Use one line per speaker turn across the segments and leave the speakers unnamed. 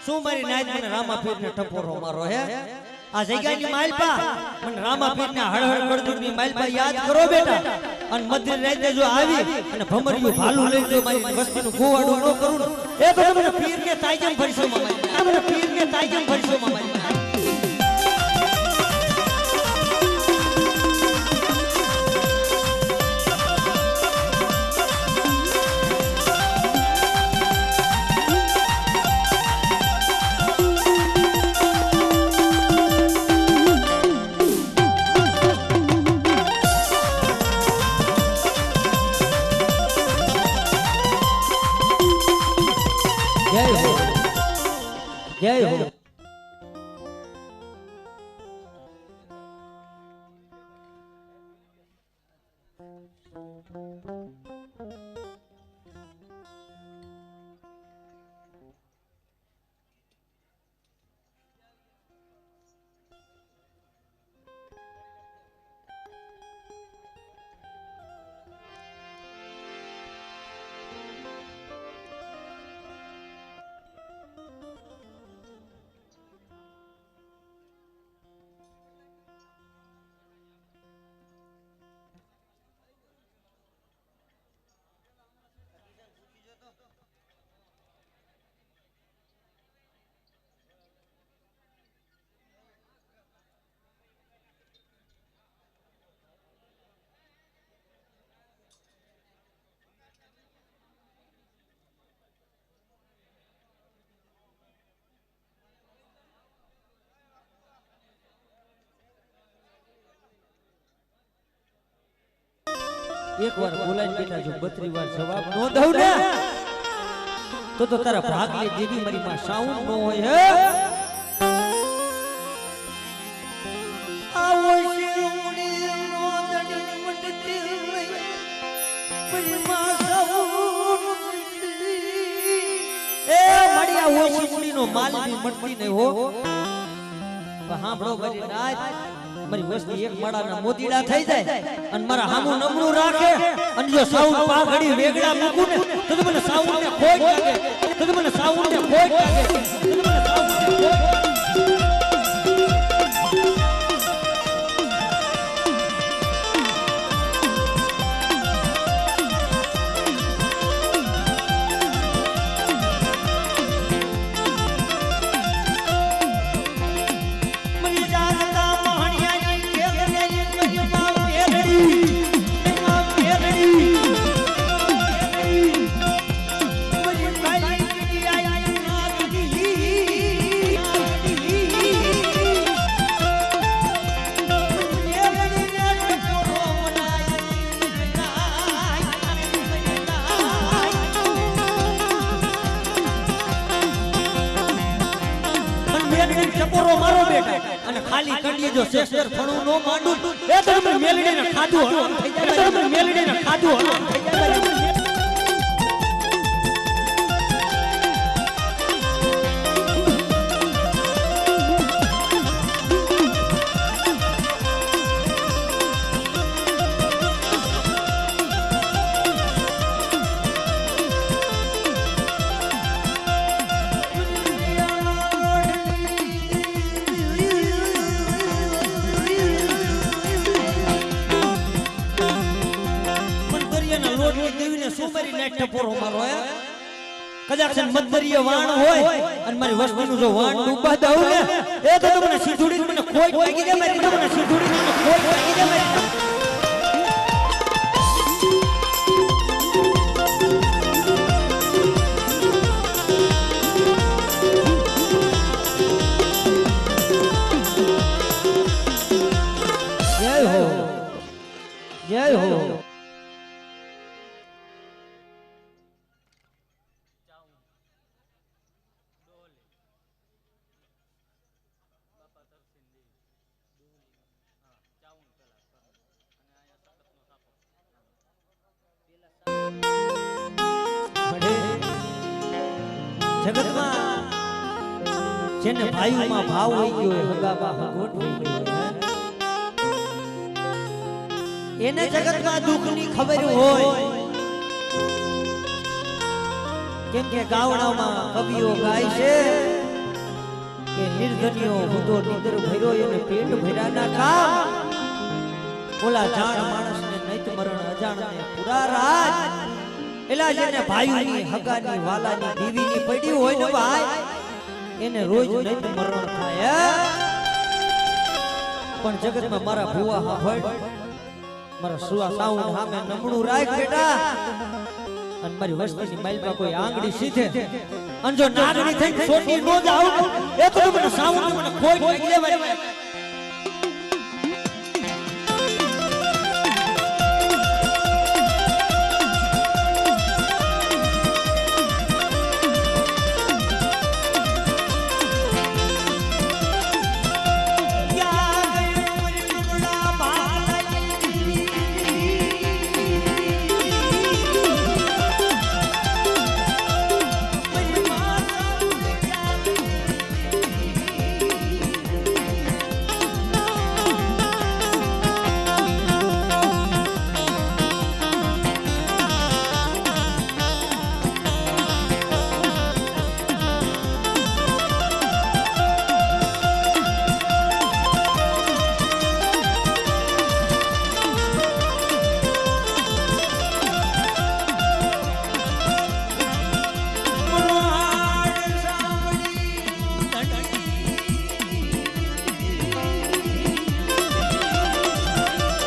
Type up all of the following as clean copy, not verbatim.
શું મારી નાયત મને રામાપીર ને ટપોરો મારો હે આ જગ્યાની માલપા મને રામાપીર ને હળહળ કરદુની માલપા યાદ કરો બેટા અને મધ્ય રાતે જો આવી અને ભમરિયું ભાલું લઈ જો મારી વસ્તીનું ગોવાડું ન કરું એ તો મને પીર કે તાઈજમ ભરશો મામા મને પીર કે તાઈજમ ભરશો મામા जय हो एक बार बोलाय बेटा जो 32 बार जवाब नो दઉં ને તો તારા ભાગલે દેવી મારી માં સાઉન્ડ નો હોય હે આવો શિવડી નો દડી મટતી મારી માં સાઉન્ડ એ મડિયા ઓ શિવડી નો માલ બી મટતી નહીં હો હાંભળો મારી નાચ મારી વસ્તી એક માળાના મોતીડા થઈ જાય અને મારા હામું નમણું રાખે અને જો સાઉન્ડ પાઘડી વેગડા મૂકું ને તો મને સાઉન્ડ ને ખોટ લાગે તો મને સાઉન્ડ ને ખોટ લાગે તો મને સાઉન્ડ ને ટપોરો મારો બેટા અને ખાલી કડીએ જો શેષર ફણું નો માંડું એ તો તમે મેલડીને ખાધું હરામ થઈ જાય તમે મેલડીને ખાધું હરામ થઈ જાય ટપોરો મારો હે કદાચ મધરીય વાણ હોય અને મારી વસ્તીનું જો વાણ ડૂબા દઉં ને એ તો મને સીધુડી મને ખોટ લાગી દે મારી તો મને સીધુડી મને ખોટ લાગી દે મારી જય હો जगत में जेने भाई में भाव होई गयो है हगा में हगोट होई गयो है एने जगत में दुख नी खबर होय केम के गावड़ा में कवियो गाय छे કે નિર્ધનિયો હુતો નિદર ભર્યો એને પેટ ભર્યાના કામ ઓલા જાણ માણસને નૈત મરણ અજાણને પૂરા રાજ એલા જેને ભાઈની હગાની વાલાની દીવીની પડી હોય ને ભાઈ એને રોજ નૈત મરણ થાય પણ જગતમાં મારા ભુવા હાફળ મારા સુવા સાઉન સામે નમણું રાખ બેટા અને મારી વસ્તીની માઈલમાં કોઈ આંગળી સીધે અને જો નાગણી થઈ છોટી નો જાવ એ તો મને સાઉન મને કોઈ લાગી જાય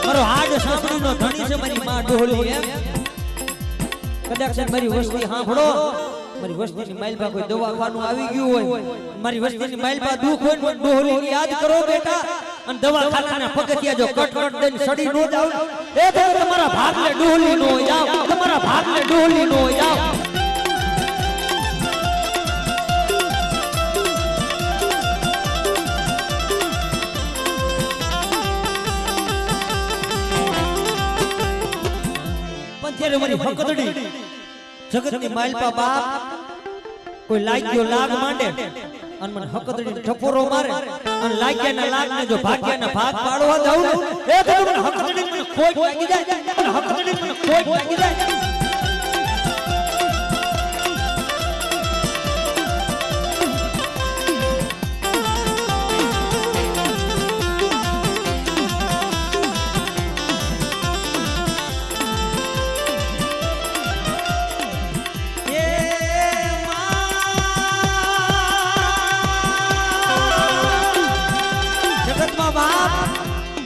મારો હાડ સાંભળીનો ધણી છે મારી માં ડોહલી એમ કદાચ મારી વસ્તી સાંભળો મારી વસ્તીની માઈલબા કોઈ દવાખાનું આવી ગયું હોય મારી વસ્તીની માઈલબા દુખ હોય ને ડોહલી યાદ કરો બેટા અને દવાખાનાના પગથિયા જો કટ દઈને સડી નો જાવ એ તો તમારા ભાગલે ડોહલી નો જાવ તમારા ભાગલે ડોહલી નો જાવ ત્યારે મારી હકદડી જગતની માઈલપા બાપ કોઈ લાગ્યો લાગ માંડે અને મને હકદડી ઠપોરો મારે અને લાગ્યાના લાગને જો ભાગ્યાના ભાગ પાડવા દઉં એ તો મને હકદડી મને ખોટ લાગી જાય મને હકદડી મને ખોટ લાગી જાય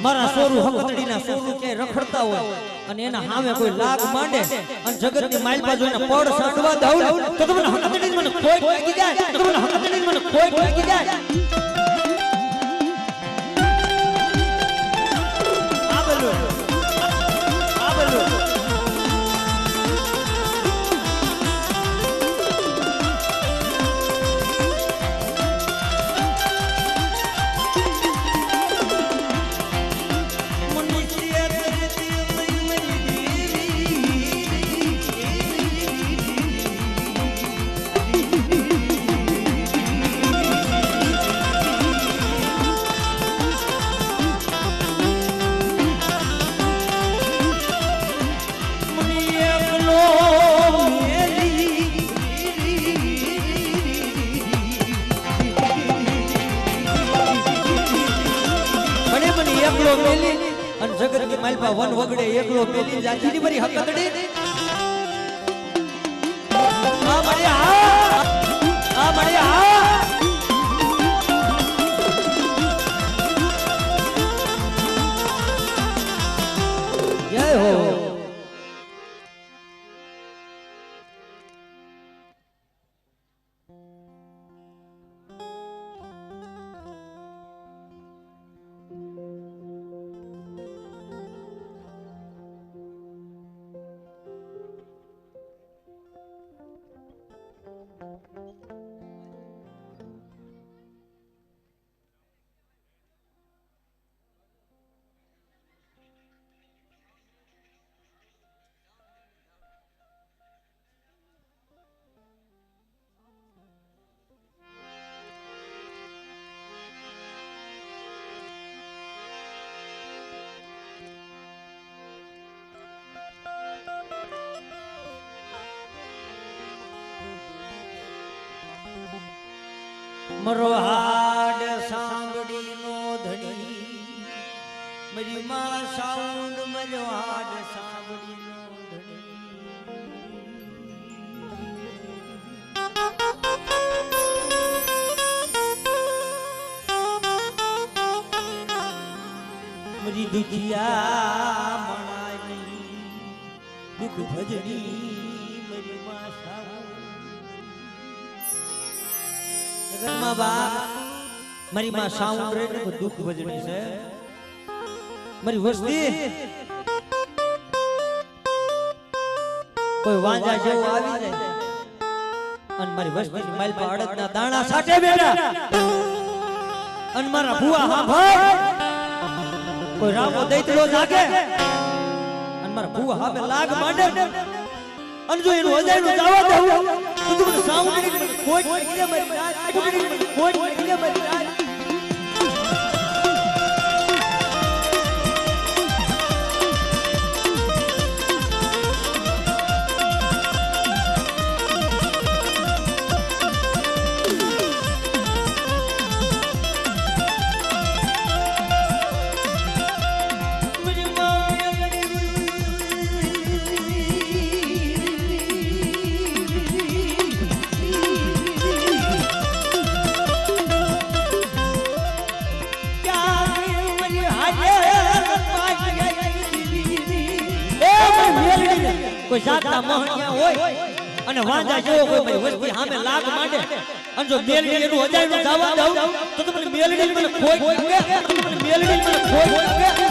મારા સોરું હકતડીના સોરું કે રખડતા હોય અને એના સામે કોઈ લાગ માંડે અને જગતની માઈલપા જોઈને પડ સાંડવા દઉં તો તમને હકતડી મને ખોટ લાગી જાય તો તમને હકતડી મને ખોટ લાગી જાય આ બોલો અને જગતની માલપા વન વગડે એકલો પેલી જાતીની મારી હકતડી આ મારી આ મારી જય હો મરો હા મારી માં સાઉન્ડ મજો હાડ સાંભળી મારી દુખિયા મણાની દુઃખ ભજની મારી માં સાઉન્ડ જગતમાં બાપ મારી માં સાઉન્ડ રે દુઃખ ભજની છે મારી વસ્તી કોઈ વાંજા જેવો આવી જાય અને મારી વસ્તી માલ પર અડદના દાણા સાટે બેઠા અને મારા ભુવા હા ભાઈ કોઈ રામો દૈતલો જાગે અને મારા ભુવા હામે લાગ માંડે અને જો એનું અજાયનું જાવા દઉં તો તું સાઉન્ડ કોઈ નીકળે મારી રાત કોઈ નીકળે મારી રાત કોઈ જાતના મોહણિયા હોય અને વાંજા જેવો કોઈ મારી વસ્તી સામે લાગ માંડે અને જો મેલડી એનું અજાયનું જવા દઉં તો તમને મેલડી મને ખોઈ લાગે તમને મેલડી મને ખોઈ લાગે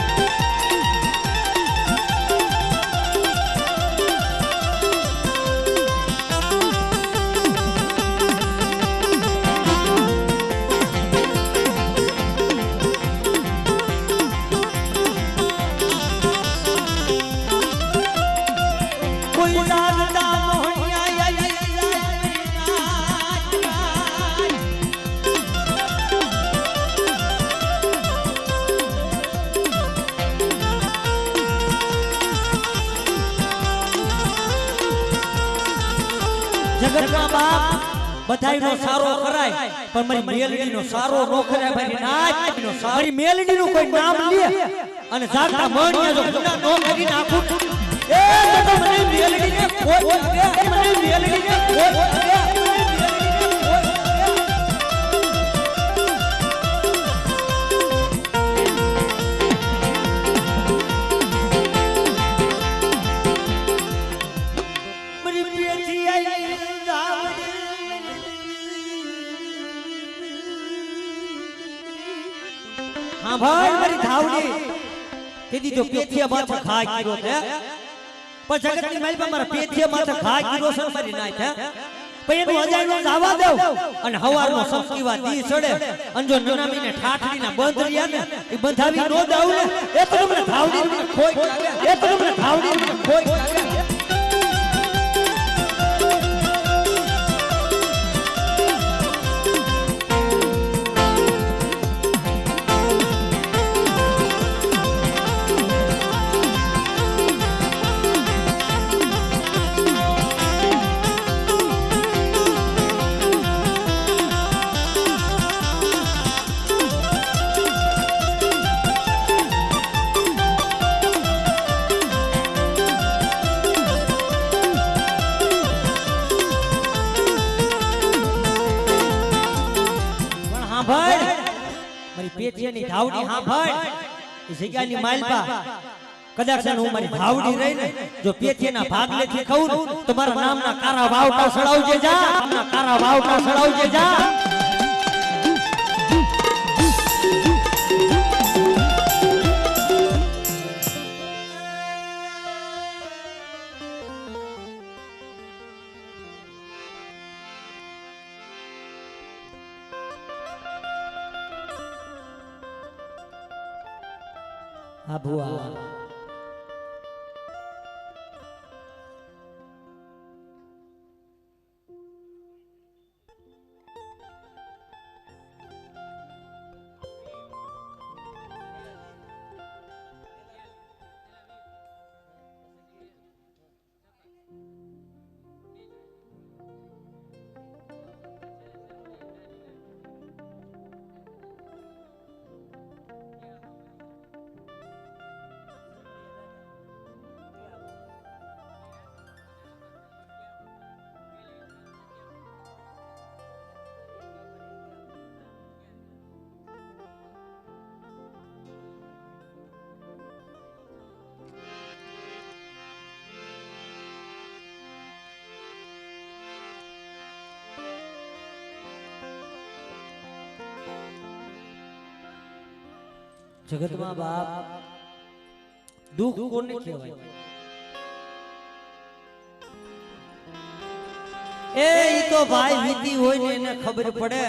જગતના બાપ બધાયનો સારો કરાય પણ મારી મેલડીનો સારો નો કરાય ભાઈ નાચનો સારો મારી મેલડીનું કોઈ નામ લે અને જાગતા મણિયા જો ગુના નો કરી નાખું એ તો મને મેલડીને કોઈ લાગે મને મેલડીને કોઈ લાગે हाँ भाई मेरी धावड़ी तेदी जो पेथिया माथा खाई किरो थे पर जगत की माल पर मारा पेथिया माथा खाई किरो सर मारी नाय थे पर एनु अजायनो जावा देव અને હવારનો સંસ્કીવા દી સડે અને જો નનામીને ઠાઠડીના બંધરિયા ને ઈ બંધાવી નો દાવ ને એ તો મને ધાવડી ખોઈ લાગે એ તો મને ધાવડી ખોઈ લાગે પેથિયાની ધાવડી હા ભાઈ એ જગ્યાની માલપા કદાચ હું મારી ધાવડી રહી ને જો પેથિયાના ભાગલેથી ખાઉં તો મારા નામના કારા વાવટા સડાવજે જા નામના કારા વાવટા સડાવજે જા હા ભુવા જગતમાં બાપ દુઃખ કોને કહેવાય? એ ઈ તો ભાઈ વીતી હોય ને એને ખબર પડે,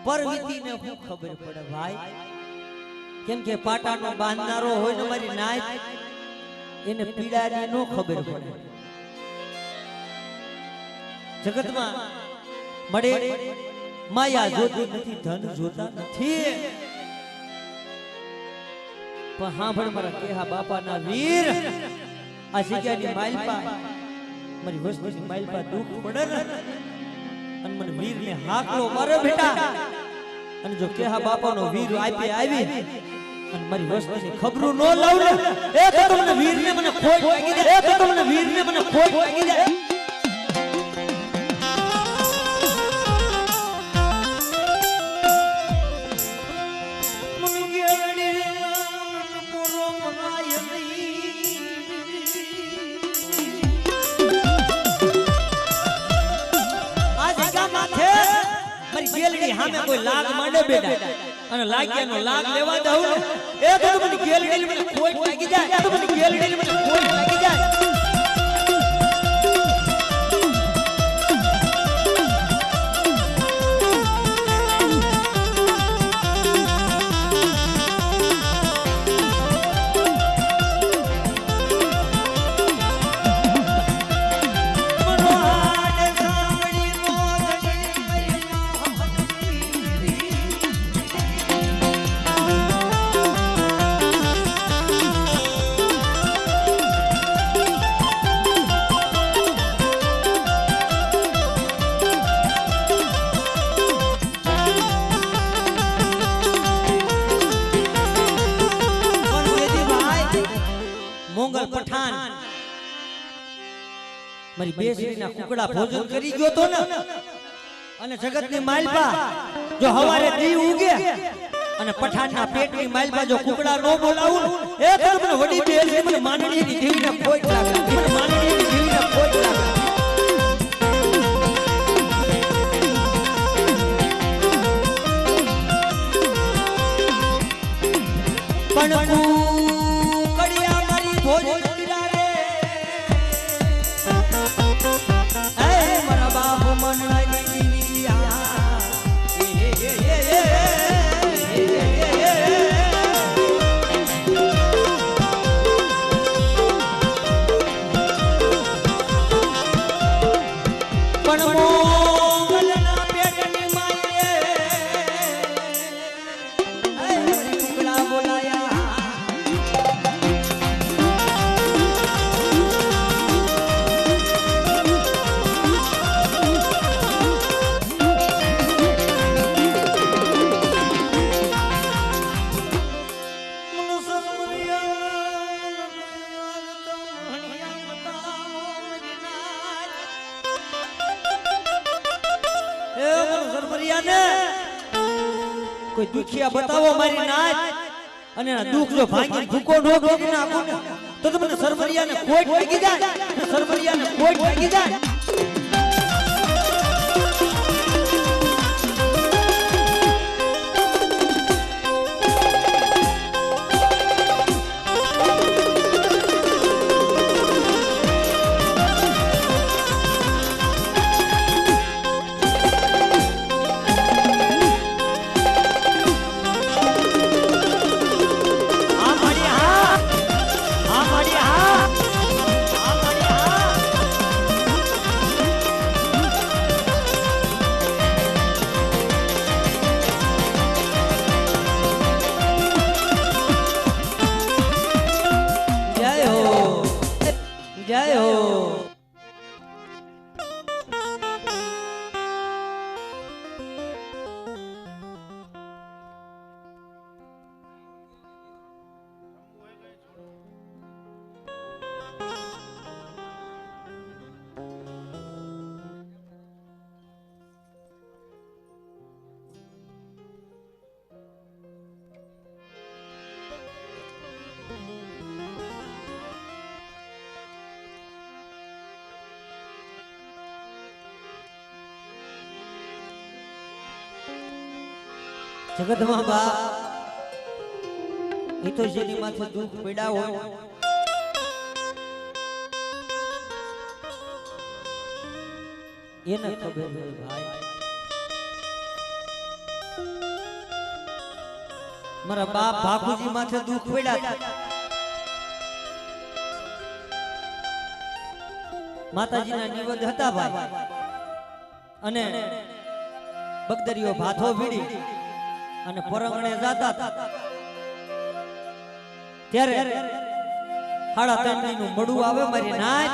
પર વીતીને શું ખબર પડે ભાઈ? કેમ કે પાટાનો બાંધનારો હોય ને મારી નાય એને પીડાની નો ખબર પડે. જગતમાં મળે માયા જોતી નથી, ધન જોતા નથી, પણ સાંભળ મારા કેહા બાપાના વીર, આ જગ્યાની માલપા મારી વસ્તીની માલપા દુઃખ પડે ને અને મને વીરને હાકલો મારે બેટા, અને જો કેહા બાપાનો વીર આપી આવી અને મારી વસ્તીની ખબરું નો લાવ ને એ તો તમને વીરને મને ખોટ લાગી જાય, એ તો તમને વીરને મને ખોટ લાગી જાય. સામે કોઈ લાગ માંડે બેટા અને લાગ્યાનો લાગ લેવા દઉં એ તો મને ગેલડી મને ખોટ લાગી જાય, એ તો મને ગેલડી મને ખોટ લાગી જાય. મોંગલ પઠાણ મારી બેસરીના કુકડા ભોજન કરી ગયો તો ને, અને જગતની માલપા જો હવારે દી ઉગે અને પઠાણના પેટની માલપા જો કુકડા નો બોલાવું એ તો મને વડી બેસરી મને માનણીની દેવીને ખોટ લાગે, મને માનણીની દેવીને ખોટ લાગે. પણ ભોજન કિનારે એ મારા બાપુ મનડાઈ દીયા પણ મોગલના પેટની માયે એ કુકડા બોલાયા. કોઈ દુખિયા બતાવો મારી નાચ અને દુઃખ જો ભાંગી ભૂકો નો કરી નાખો ને તો તમને સરવરિયાને ખોટ લાગી જાય, સરવરિયાને ખોટ લાગી જાય. જય હો. જગતમાં બાપ એ તો જેની માથે દુઃખ પડ્યા હોય એને ખબર હોય ભાઈ. મારા બાપ ભાગુજી માથે દુઃખ પડ્યા માતાજીના નિવેદ હતા ભાઈ અને બગદરીઓ ભાથો ભીડી અને પરંગણે જાતા ત્યારે 3.5 નું મળું આવે મારી નાચ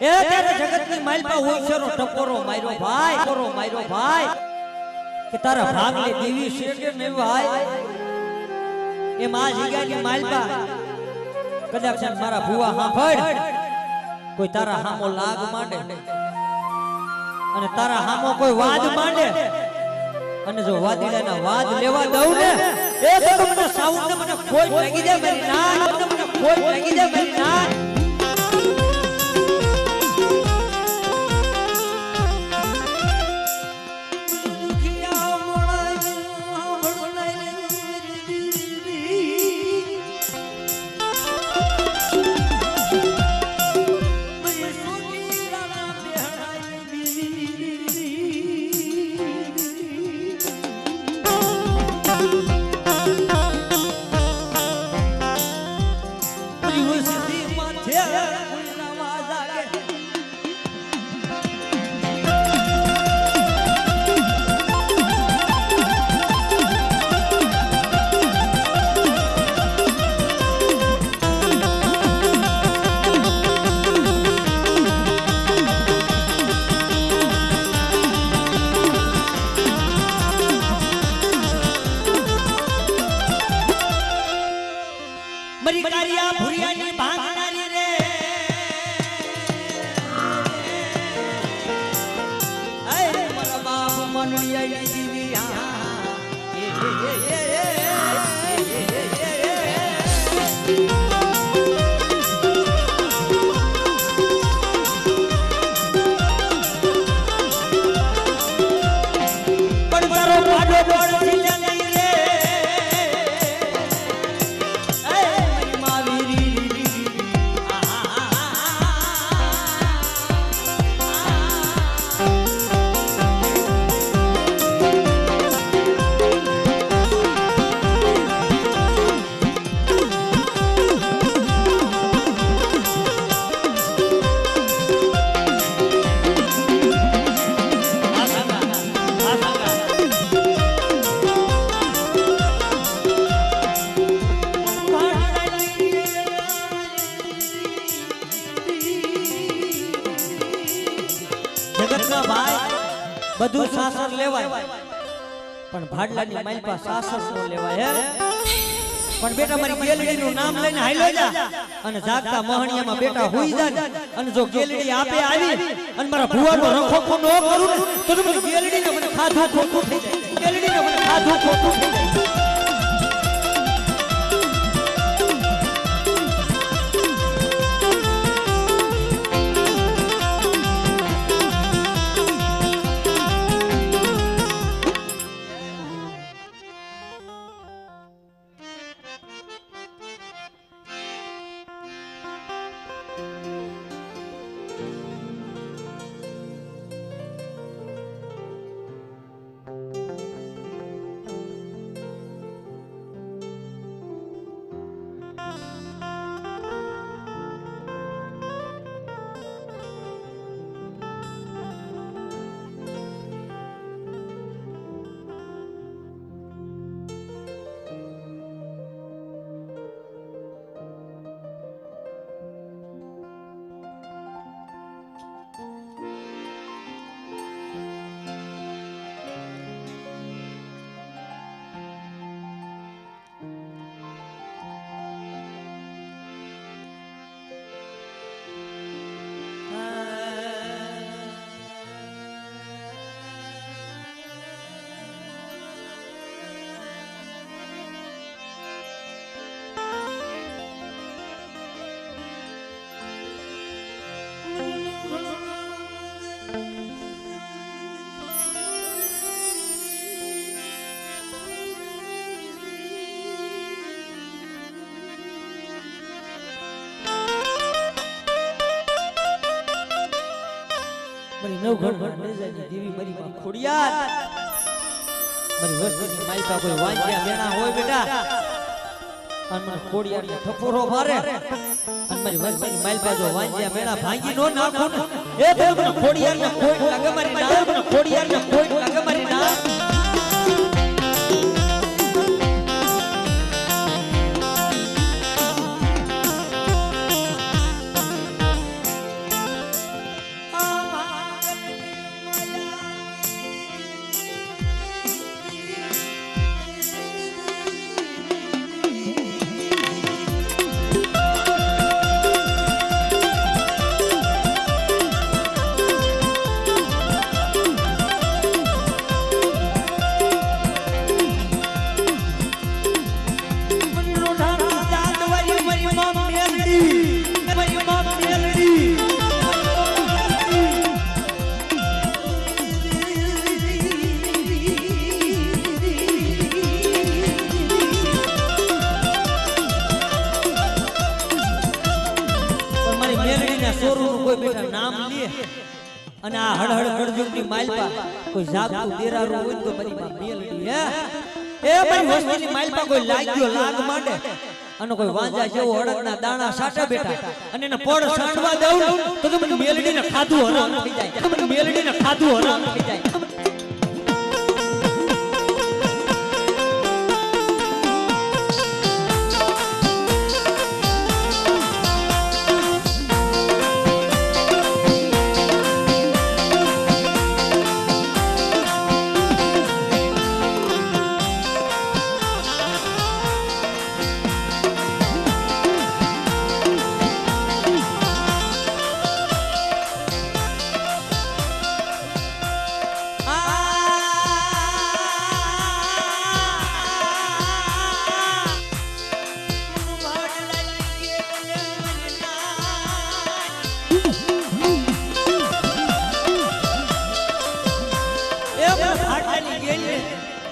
એ ત્યારે જગતની માલપા ઓછરો ટપોરો માર્યો ભાઈ કે તારા ભાગલે દેવી છે કે નહીં ભાઈ એમ આ જગ્યાની માલપા કદાચ મારા ભુવા હાંભળ કોઈ તારા હામો લાગ માંડે અને તારા હામો કોઈ વાદ માંડે અને જો વાદીડાના વાદ લેવા દઉં ને એ તો મને સાઉન્ડ ને મને કોઈ લાગી જાય મારી નાક મને કોઈ લાગી જાય મારી નાક. મરી કારિયા ભુરિયાની ભાંગનારી રે એ મારા બાપ મનડિયાની દીવિયા પણ તારો પાડો પડતી નહીં રે બધું સાસર લેવાય પણ ભાડલાની માલપા સાસર નો લેવાય હે. પણ બેટા મારી ગેલડી નું નામ લઈને હાલ્યો જા અને જાગતા મહણિયામાં બેટા હોઈ જા અને જો ગેલડી આપે આવી અને મારા ભુવાનો રખોખો નો કરું તો મારી ગેલડી ને મને ખાધું ખોખું થઈ જાય ગેલડી ને મને ખાધું ખોખું થઈ જાય. મારી નવઘણ નેજાની દેવી મારી માં ખોડિયાર મારી વસ્તીની માલપા કોઈ વાંજ્યા મેણા હોય બેટા અને મને ખોડિયાર ને ઠપોરો મારે અને મારી વસ્તીની માલપા જો વાંજ્યા મેણા ભાંગી નો નાખો ને એ તો મને ખોડિયાર ને ખોટ લાગે મારી ના મને ખોડિયાર ને ખોટ લાગે મારી ના નામ લે અને આ હળહળ કળજુગની માલપા કોઈ જાગતું દેરારું હોય તો મારી માં મેલડી હે એ મારી વસ્તીની માલપા કોઈ લાગ્યો લાગ માંડે અને કોઈ વાંજા જેવો અડકના દાણા સાટા બેટા અને એને પડ સાંડવા દઉં તો મને મેલડીને ખાધું હરામ થઈ જાય મને મેલડીને ખાધું હરામ થઈ જાય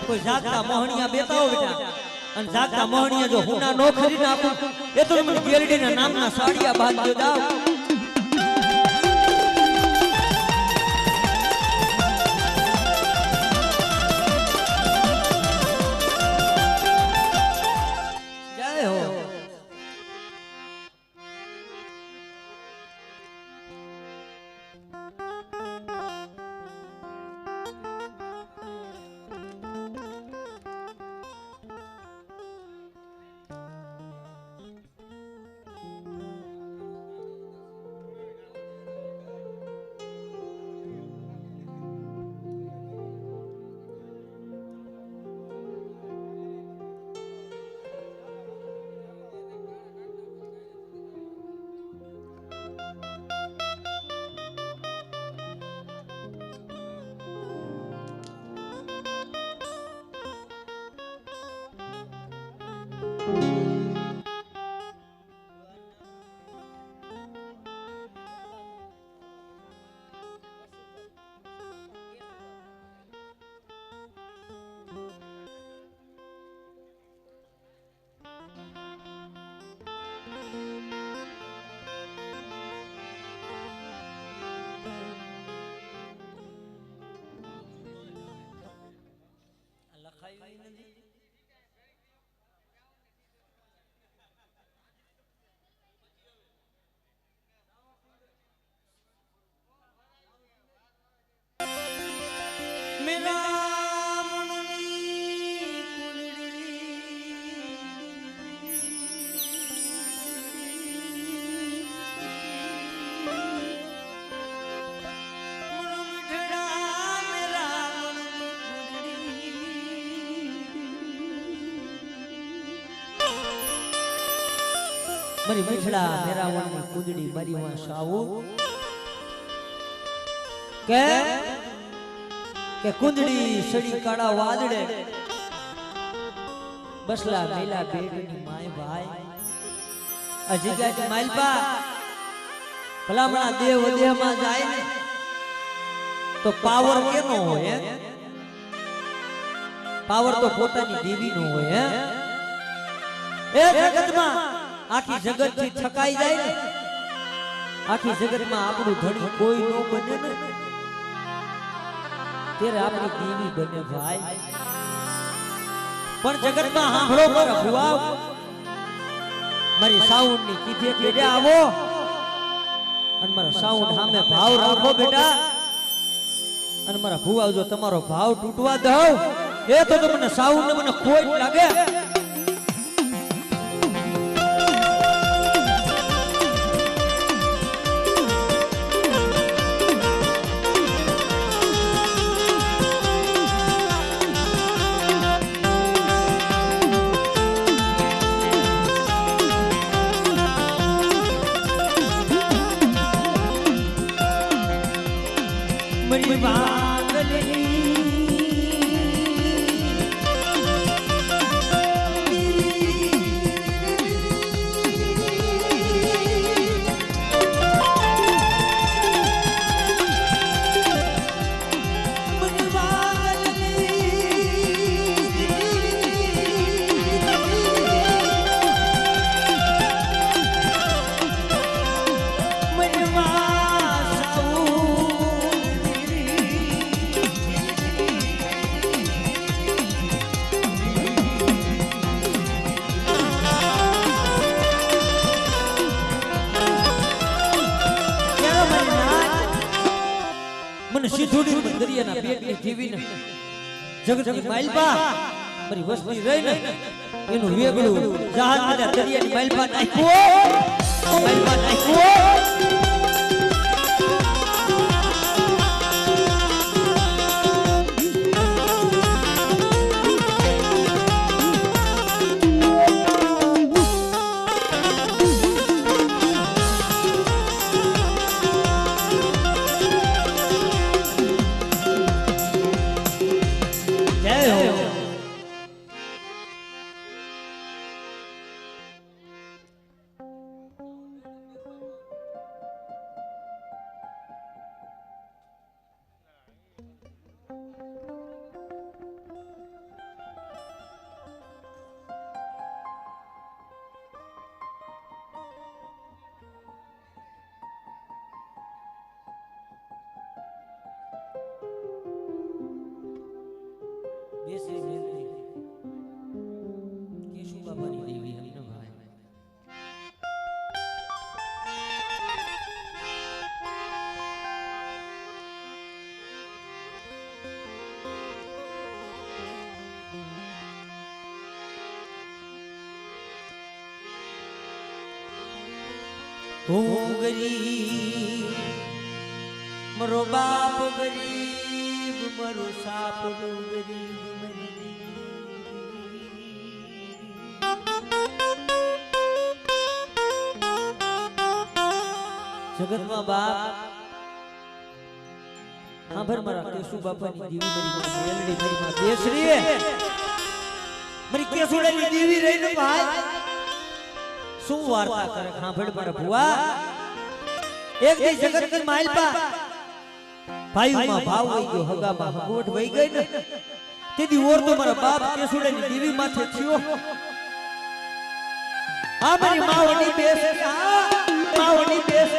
કોઈ જાગતા મોહણિયા બેતાઓ બેટા અને જાગતા મોહણિયા જો હુના નો ખરી નાખું એ તો મને ગેરડીના નામના સાડિયા બાંધજો દાવ જય હો મારી મીઠડા મેરાવણની કુંદડી મારી માં સાવું કે કુંદડી સડી કાળા વાદળે બસલા મેલા બેડની માય ભાઈ આ જગ્યાએ માલપા ભલામણા દેવ દેહમાં જાય ને તો પાવર કેનો હોય પાવર તો પોતાની દેવીનો હોય એ જગતમાં આખી જગત થી થકાઈ જાય ને આખી જગત માં આપણું ધણી કોઈ નો બને ને तेरे अपनी देवी बने भाई पण जगत में हांभळो पर भुआ मारी साउंड ની કીધે કેડે આવો અને મારા સાઉન્ડ સામે ભાવ રાખો બેટા અને મારા ભુવા જો તમારો ભાવ તૂટવા દઉં એ તો મને સાઉન્ડ ને મને કોઈ લાગે मरी बांगली सिद्धूडी दरियाना पेटनी जीवीने जगतनी माइलपा मारी वस्ती रही ने एनु वेगळू जहाज में दरियानी माइलपा नाख्यो बेसे बेनती केशु बाबानी देवी हमने भाई हूँ गरीब मरो बाप गरीब मरो साप गरीब जगत में बाप हाँ भर मरा केशु बापा नी देवी मरी मेलडी मरी मां देशरी है मरी केशुड़े नी देवी रही ने भाई सु वार्ता करे हाँ भर मरा बुआ एक दी जगत की माइलपा भाई मां भाव वही गयो हगा मां हगवट वही गई ने तेदी और तो मरा बाप केशुड़े नी देवी माथे थियो आ मरी मां वडी बेस मां वडी बेस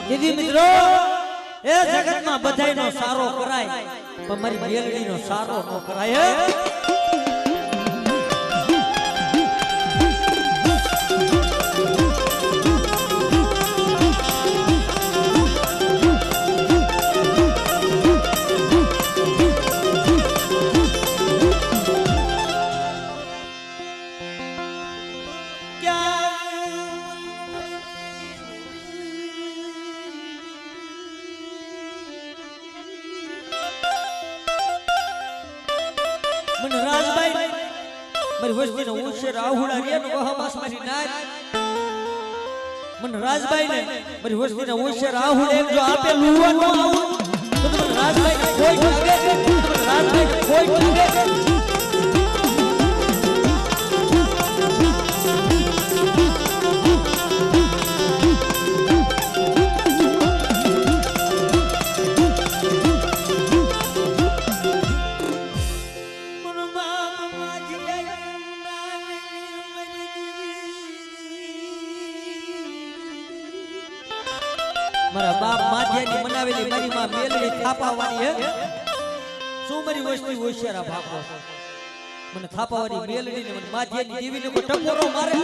दीदी मित्रों ए जगत में बधाई नो सारो कराय पर मारी मेलडी नो सारो नो कराय मन राजबाई मेरी वस्ती नो उसे राहुल आर्या नो हम आसमानी नाच मन राजबाई ने मारी वस्ती ने होशियार आहुड एक जो आपे लुवा नो आવું तो तुम राजबाई ने कोई लागे तुम राजबाई ने कोई लागे मारा बाप माध्यनी मनावेली मारी मां मेलड़ी थापावानी है सु मारी वस्ती होशियारा भागो મને થાપાવાળી મેલડી ને મને માધ્યની દેવી ને કોઈ ટકોરો મારે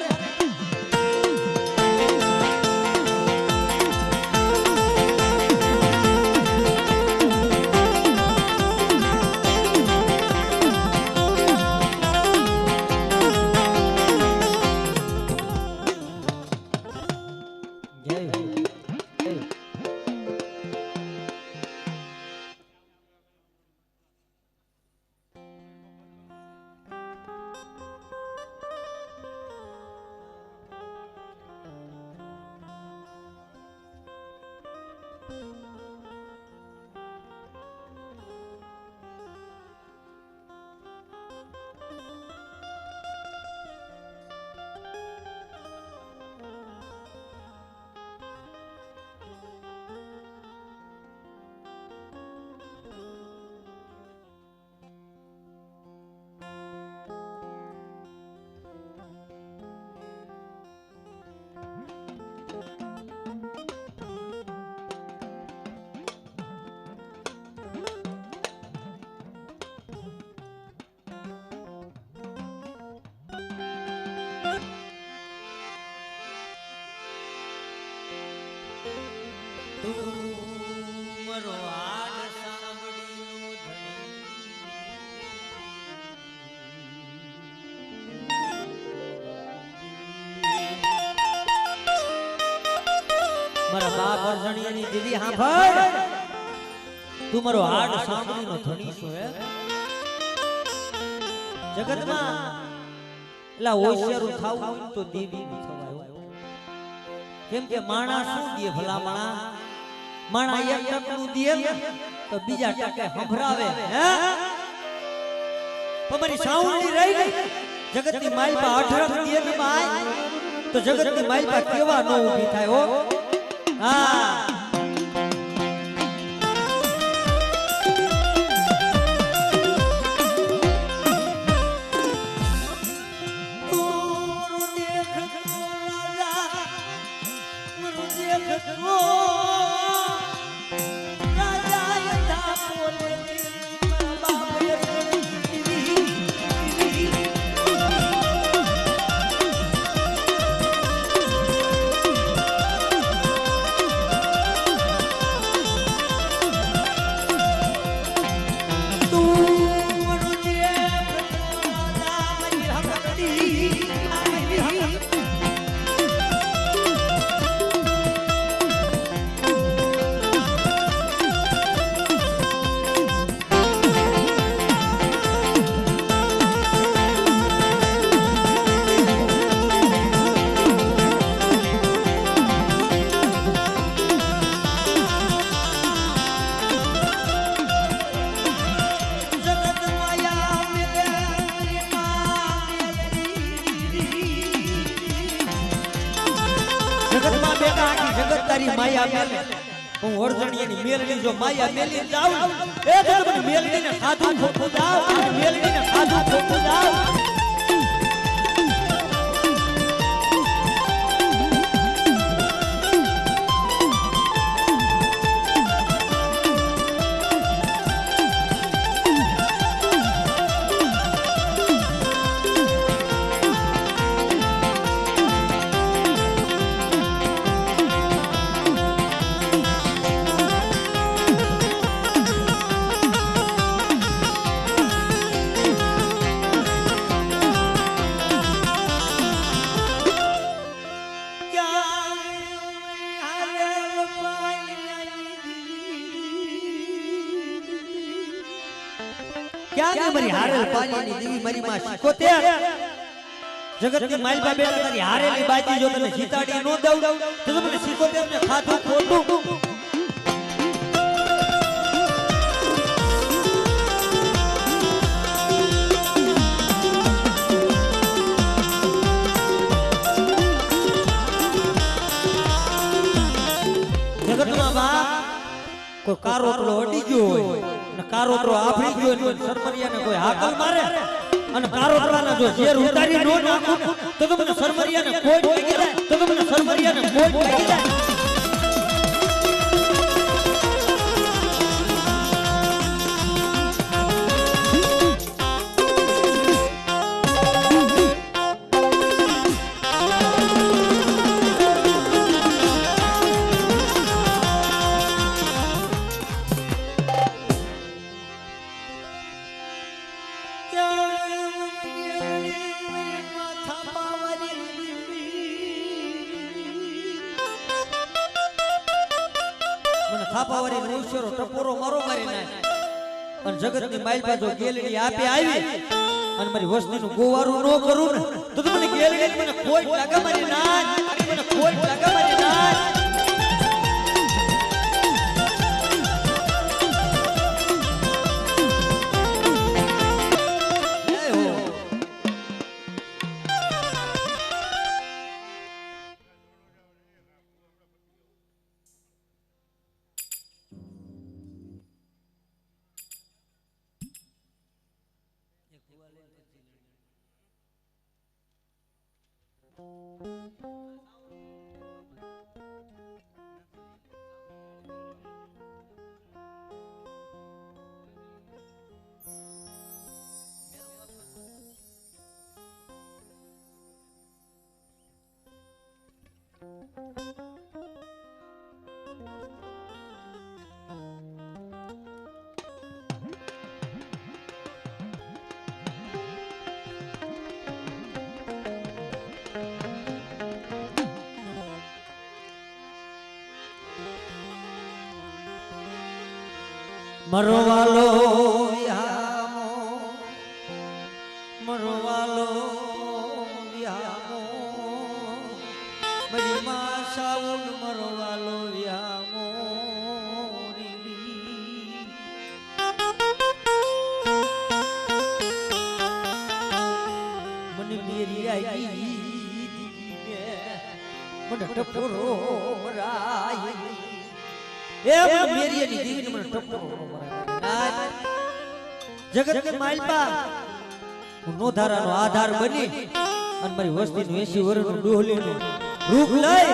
મારા બાપ અરજણિયાની દીદી સાંભળ તું મારો હાડ સાંભળીનો ધણી છો હે જગતમાં એલા હોશિયારું થાવું હોય તો દેવી નું થવાય કેમ કે માણા શું દે ભલા માણા એક ટકનું દે તો બીજા ટકે સંભળાવે હે તમારી સાવણી રહી ગઈ જગતની માલપા અઢળક દે ને બાય તો જગતની માલપા કેવા ન ઊભી થાય હો हाँ જગતમાં બેટા આખી જગત તારી માયા મેલે હું ઓરજણિયાની મેલડી જો માયા મેલી જાઉં એ જગત મેલડીને સાધું ખોખું જાવ મેલડીને સાધું ખોખું જાવ क्या मारी हारल पानी नी देवी मारी मां 77 જગતની માલબા બેટા તારી હારેલી બાજી જો તને જીતાડી નો દઉં તો તમને 77 ને ખાધું ખોટું જગતમાં બા કોઈ કારોતરો અડી ગયો હોય અને કારોતરો આફડી ગયો હોય સરમરિયાને કોઈ હાકલ મારે અને કારોતરાના જો ઝેર ઉતારી નો નાખું તો તમને સરમરિયાને કોઈ લાગી જાય તો તમને સરમરિયાને કોઈ લાગી જાય થાપાવાળી નોશરો ટપોરો મારો મારી નાખ અને જગતની માલપા જો ગેલડી આપે આવી અને મારી વસ્તીનું ગોવારું નો કરું ને તો મને ગેલડી મને કોઈ લાગા મારી નાખ મને કોઈ લાગા મારી નાખ મરવાલો યામો મરવાલો યામો મારી માં સાઉન મરવાલો યામો મને મેરી આવી મને ટપોરો મરાય એ મેરી ની દીવીને મને ટપોરો જગત માલપા હું નોધારાનો આધાર બની અને મારી વસ્તીનું 80 વર્ષનું ડોહલીનું રૂપ લઈ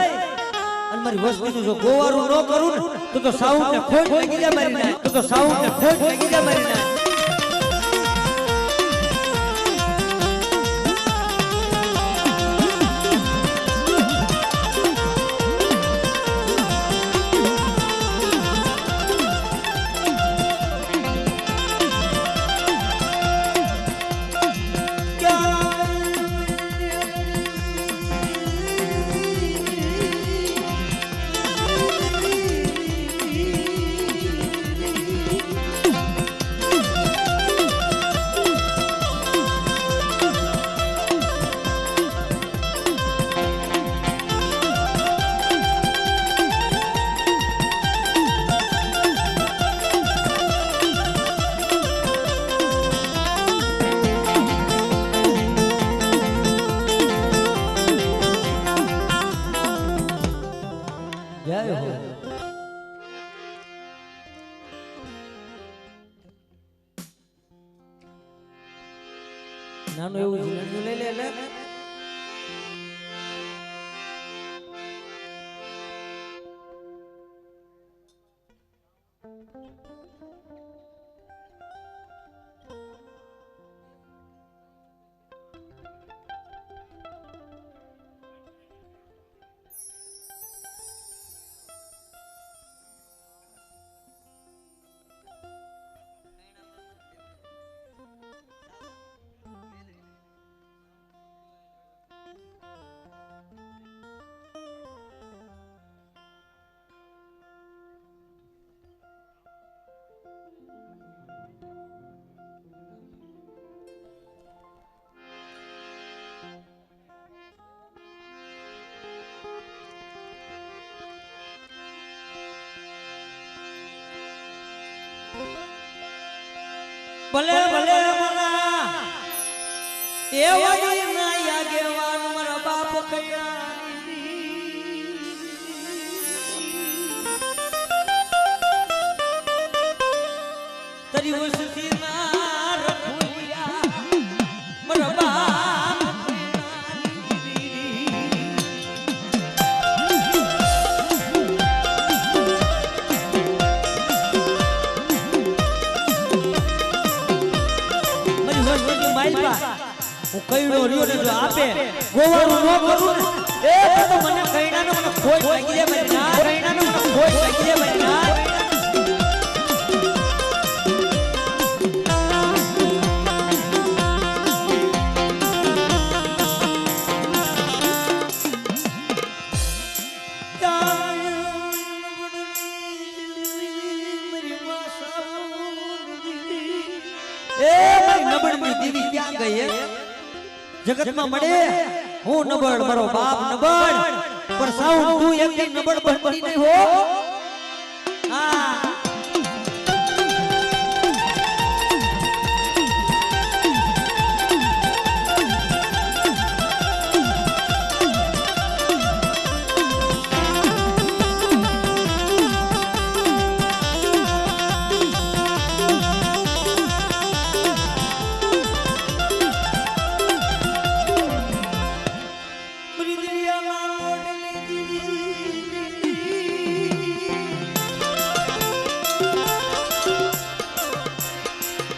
અને મારી વસ્તીનું જો ગોવારું ન કરું ને તો સાઉન્ડ ને ખોટ લાગી જાય મારી નાખ તો સાઉન્ડ ને ખોટ લાગી જાય મારી નાખ નાનું એવું ઝીણું લઈ લે ભલે ભલે મના એ વળી ના યાગેવાન મારા બાપ કૈયા તરી વસતી ના રખુલિયા મારા બાપ હું કઈડો રહ્યો ને જો આપે ગોવાળું ન કરું ને એ તો મને કઈડાનો મને ખોટ લાગી જાય મને ના કઈડાનો મને ખોટ લાગી જાય મને ના जगत में मड़े हूँ नबड़ मरो बाप नबड़ पर साउंड तू एक दिन नबड़ बनती नहीं हो हाँ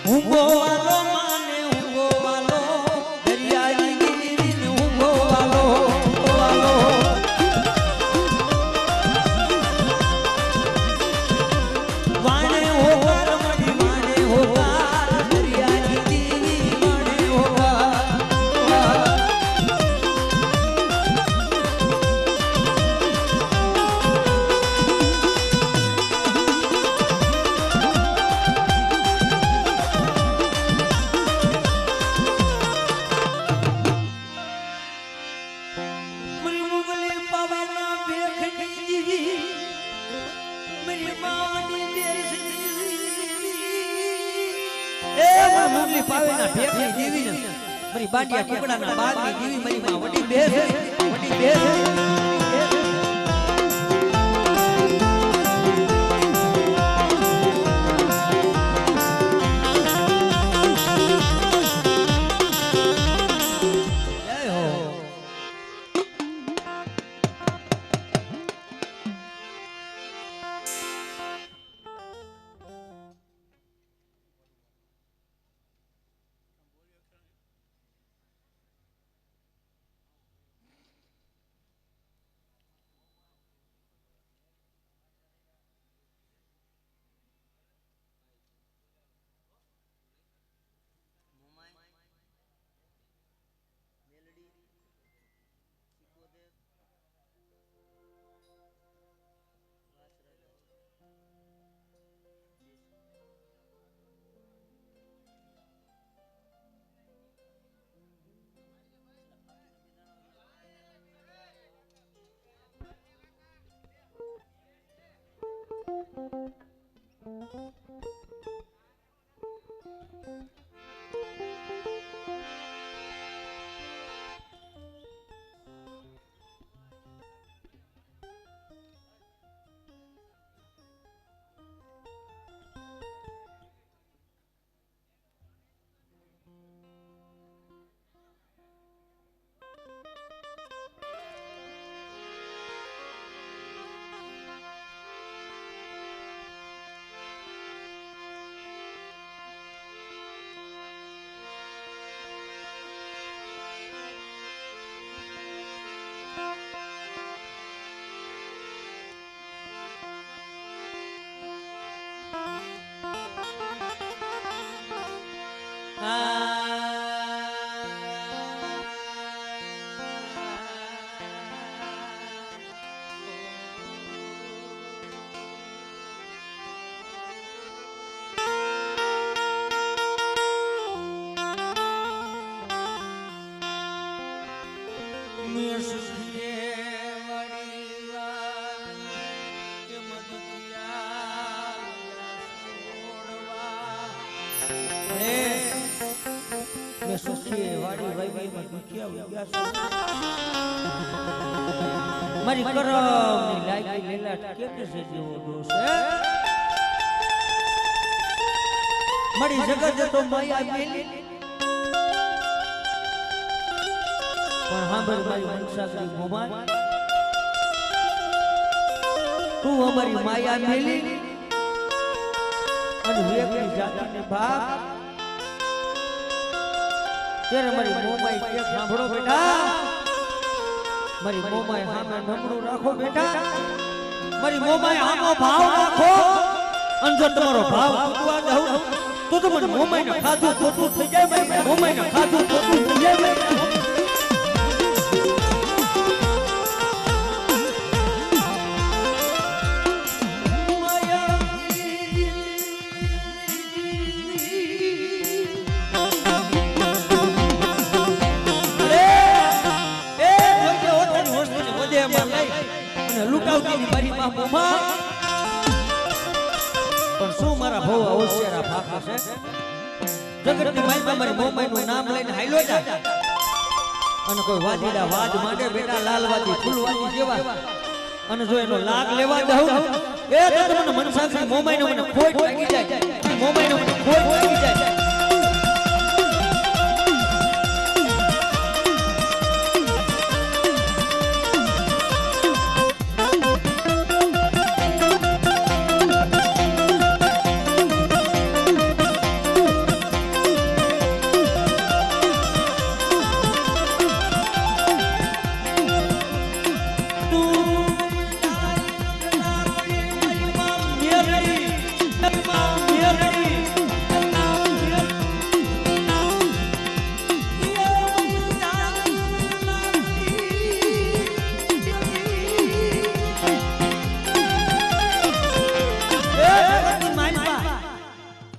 Ungo walo mane ungo walo dariya giri ne ungo walo wane hogar madi wane hogar dariya giri wane hogar મારી બાંડિયા ટુકડાના બાગની દીવી મારી માં વડી બેસ વડી બેસ સખીએ વાડી વાઈમાં દુખિયા ગયા મારી કરમની લાગી લેલાટ કેતે છે જેવો દોષ હે મારી જગત તો માયા મેલી પણ હાંભળ મારી મનસાગરી મોમાન તું અમારી માયા મેલી અને વેગની જાતિને ભાગ ત્યારે મારી મોમાઈ કે સાંભળો બેટા મારી મોમાઈ સામે નમણું રાખો બેટા મારી મોમાઈ સામો ભાવ રાખો અને જો તમારો ભાવ ચૂકવા દઉં તો તમને મોમાઈને ખાધું ખોટું થઈ જાય મારી મોમાઈને ખાધું ખોટું થઈ જાય લૂંટાવતીની મારી માં મોમા પણ શું મારા ભવ અવશ્યરા ભાખા છે જગતની માલમાં મારી મોમાઈનું નામ લઈને હાઈલો જા અને કોઈ વાદીડા વાદ માંડે બેટા લાલવાદી ફૂલવાદી જેવા અને જો એનો લાગ લેવા દઉં એ તો મને મનસાગરી મોમાઈનો મને ખોટ લાગી જાય મોમાઈનો મને ખોટ લાગી જાય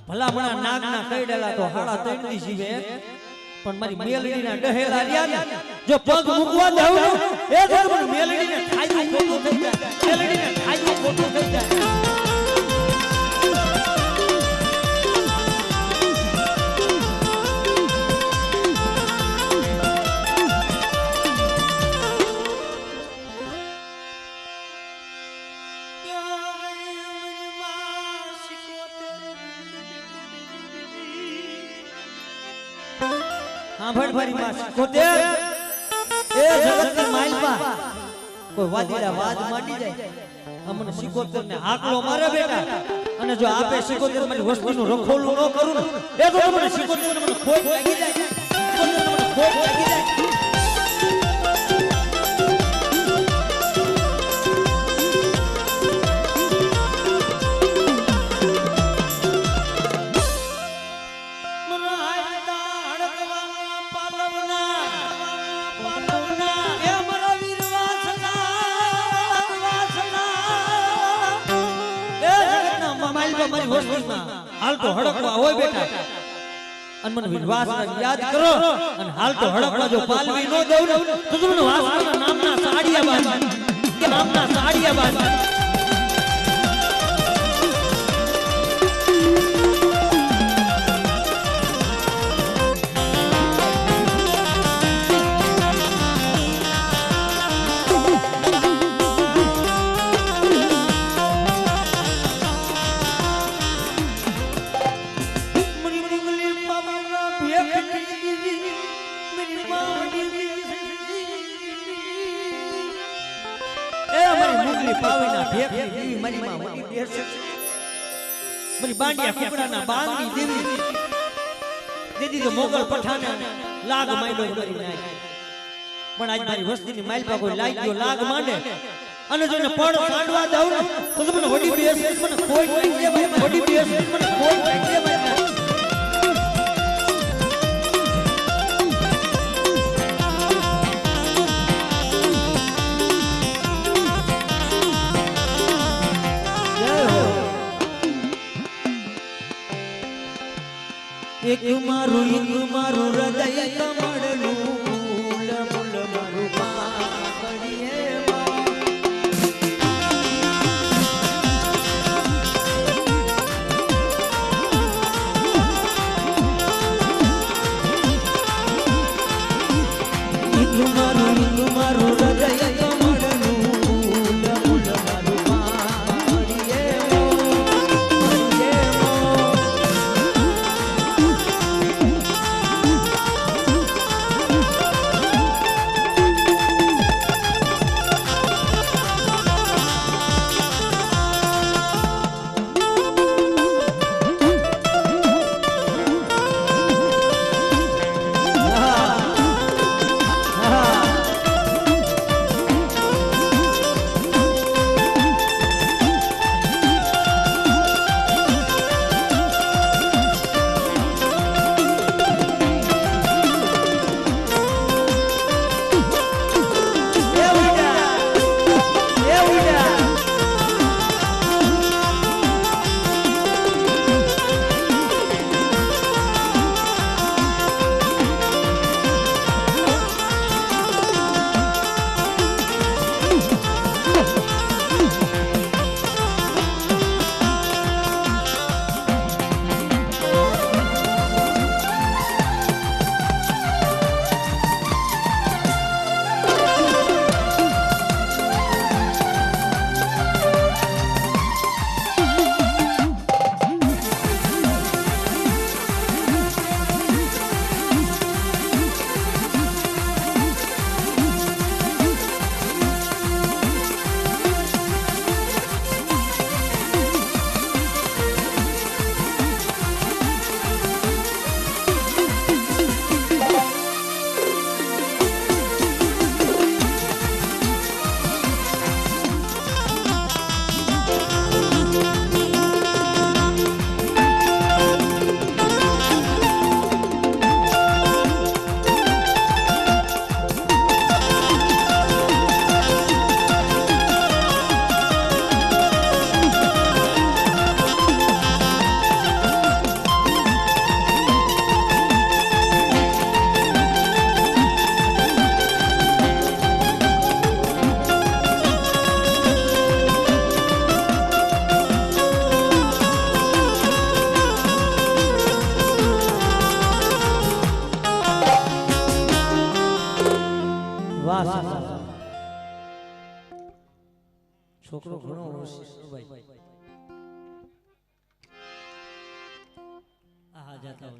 ભલામણા નાગના કઈડેલા તો હાડા તૈણથી જીવે પણ મારી મેલડીના ડહેલા રહ્યા ને જો પગ મૂકવા દઉં એ તો મને મેલડીને ખાઈ ખોટું થઈ જાય મેલડીને ખાઈ ખોટું થઈ જાય સાંભળ ભરી માં સિકોતેર એ જગતની માલમાં કોઈ વાદીડા વાદ માંડી જાય અમને સિકોતેર ને હાકલો મારે બેટા અને જો આપે સિકોતેર મારી વસ્તુનું રખોલું ન કરું ને એ તો મને સિકોતેર મને ખોટ લાગી જાય સિકોતેર મને ખોટ લાગી જાય મારી હોસ્પિટલમાં હાલ તો હડકવા હોય બેટા અને મને વિશ્વાસ યાદ કરો અને હાલ તો હડકવા જો પાલવી નો દઉં તો તમને વાસના નામના સાડિયા બાંધ કે નામના સાડિયા બાંધ પાવીના ભેખની દેવી મારી માં મોટી દેશ મારી બાંડિયા કુકડાના બાંગની દેવી દીદી તો મોગલ પઠાને લાગ માંડ્યો કરી નાખ પણ આજ મારી વસ્તીની માલપા કોઈ લાગ્યો લાગ માંડે અને જો ને પડ સાંડવા દઉં તો મને વડી બેસ મને કોઈ લાગી દે ભાઈ વડી બેસ મને કોઈ લાગી દે ભાઈ એક મારું હૃદય કમળનું ફૂલ ફૂલ મારું પાકડીએ છોકરો ઘણો હોશિયાર ભાઈ. આ જાતા